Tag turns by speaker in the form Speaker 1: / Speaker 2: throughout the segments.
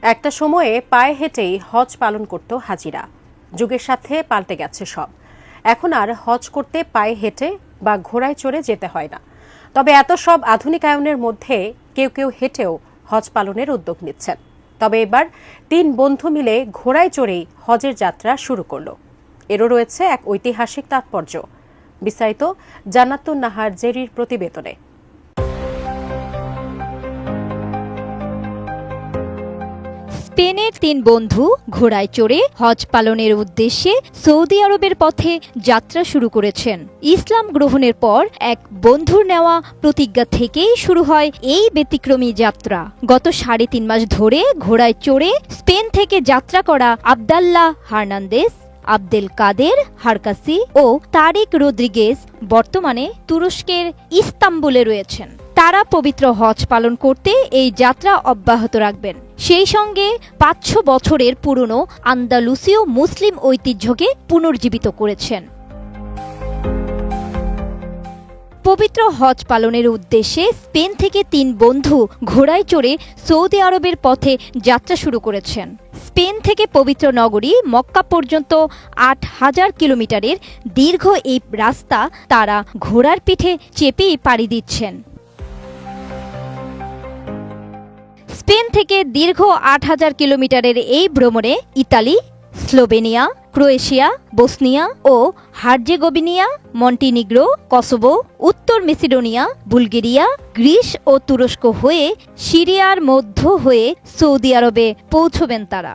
Speaker 1: একটা সময়ে পায়ে হেঁটেই হজ পালন করত হাজিরা। যুগের সাথে পাল্টে গেছে সব। এখন আর হজ করতে পায়ে হেঁটে বা ঘোড়ায় চড়ে যেতে হয় না। তবে এত সব আধুনিকায়নের মধ্যে কেউ কেউ হেঁটেও হজ পালনের উদ্যোগ নিচ্ছেন। তবে এবার ৩ বন্ধু মিলে ঘোড়ায় চড়েই হজের যাত্রা শুরু করল। এরও রয়েছে এক ঐতিহাসিক তাৎপর্য। বিস্তারিত জান্নাতুন নাহার জেরির প্রতিবেদনে।
Speaker 2: স্পেনের ৩ বন্ধু ঘোড়ায় চড়ে হজ পালনের উদ্দেশ্যে সৌদি আরবের পথে যাত্রা শুরু করেছেন। ইসলাম গ্রহণের পর এক বন্ধুর নেওয়া প্রতিজ্ঞা থেকেই শুরু হয় এই ব্যতিক্রমী যাত্রা। গত ৩.৫ মাস ধরে ঘোড়ায় চড়ে স্পেন থেকে যাত্রা করা আবদাল্লাহ হার্নান্দেজ, আবদেল কাদের হারকাসি ও তারিক রদ্রিগেজ বর্তমানে তুরস্কের ইস্তাম্বুলে রয়েছেন। তারা পবিত্র হজ পালন করতে এই যাত্রা অব্যাহত রাখবেন। সেই সঙ্গে ৫০০ বছরের পুরনো আন্দালুসীয় মুসলিম ঐতিহ্যকে পুনর্জীবিত করেছেন। পবিত্র হজ পালনের উদ্দেশ্যে স্পেন থেকে ৩ বন্ধু ঘোড়ায় চড়ে সৌদি আরবের পথে যাত্রা শুরু করেছেন। স্পেন থেকে পবিত্র নগরী মক্কা পর্যন্ত ৮,০০০ কিলোমিটারের দীর্ঘ এই রাস্তা তারা ঘোড়ার পিঠে চেপেই পাড়ি দিচ্ছেন। স্পেন থেকে দীর্ঘ ৮,০০০ কিলোমিটারের এই ভ্রমণে ইতালি, স্লোভেনিয়া, ক্রোয়েশিয়া, বসনিয়া ও হার্জেগোভিনা, মন্টিনিগ্রো, কসোভো, উত্তর মেসিডোনিয়া, বুলগেরিয়া, গ্রিস ও তুরস্ক হয়ে সিরিয়ার মধ্য হয়ে সৌদি আরবে পৌঁছবেন তারা।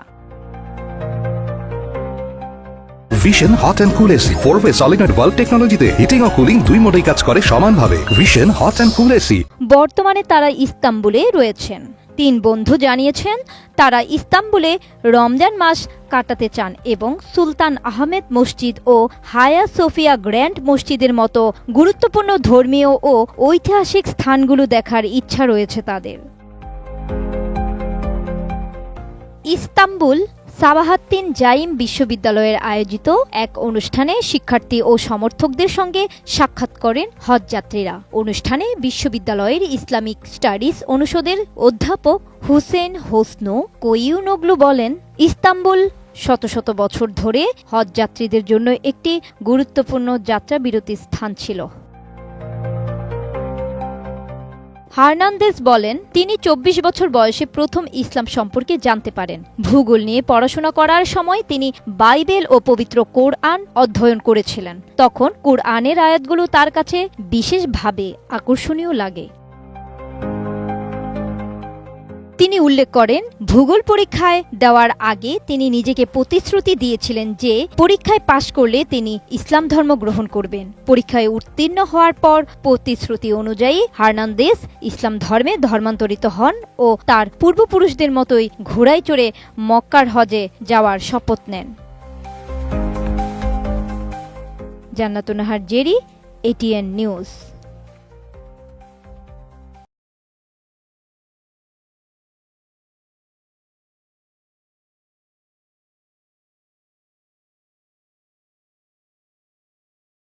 Speaker 3: Vision hot and cool AC 4-way solenoid valve টেকনোলজিতে হিটিং ও কুলিং দুই মোডেই কাজ করে সমানভাবে। Vision hot and cool AC.
Speaker 2: বর্তমানে তারা ইস্তাম্বুলে রয়েছেন। ৩ বন্ধু জানিয়েছেন তারা ইস্তাম্বুলে রমজান মাস কাটাতে চান এবং সুলতান আহমেদ মসজিদ ও হায়া সোফিয়া গ্র্যান্ড মসজিদের মতো গুরুত্বপূর্ণ ধর্মীয় ও ঐতিহাসিক স্থানগুলো দেখার ইচ্ছা রয়েছে তাদের। ইস্তাম্বুল সাবাহাত্তিন জাইম বিশ্ববিদ্যালয়ের আয়োজিত এক অনুষ্ঠানে শিক্ষার্থী ও সমর্থকদের সঙ্গে সাক্ষাৎ করেন হজযাত্রীরা। অনুষ্ঠানে বিশ্ববিদ্যালয়ের ইসলামিক স্টাডিজ অনুষদের অধ্যাপক হুসেন হোসনু কোইউনগলু বলেন, ইস্তাম্বুল শত শত বছর ধরে হজযাত্রীদের জন্য একটি গুরুত্বপূর্ণ যাত্রাবিরতির স্থান ছিল। হার্নান্দেজ বলেন, তিনি ২৪ বছর বয়সে প্রথম ইসলাম সম্পর্কে জানতে পারেন। ভূগোল নিয়ে পড়াশোনা করার সময় তিনি বাইবেল ও পবিত্র কোরআন অধ্যয়ন করেছিলেন। তখন কোরআনের আয়াতগুলো তার কাছে বিশেষভাবে আকর্ষণীয় লাগে। তিনি উল্লেখ করেন, ভূগোল পরীক্ষায় দেওয়ার আগে তিনি নিজেকে প্রতিশ্রুতি দিয়েছিলেন যে পরীক্ষায় পাশ করলে তিনি ইসলাম ধর্ম গ্রহণ করবেন। পরীক্ষায় উত্তীর্ণ হওয়ার পর প্রতিশ্রুতি অনুযায়ী হার্নান্দেজ ইসলাম ধর্মে ধর্মান্তরিত হন ও তার পূর্বপুরুষদের মতোই ঘোড়ায় চড়ে মক্কার হজে যাওয়ার শপথ নেন। জান্নাতুন নাহার জেরি, ATN নিউজ।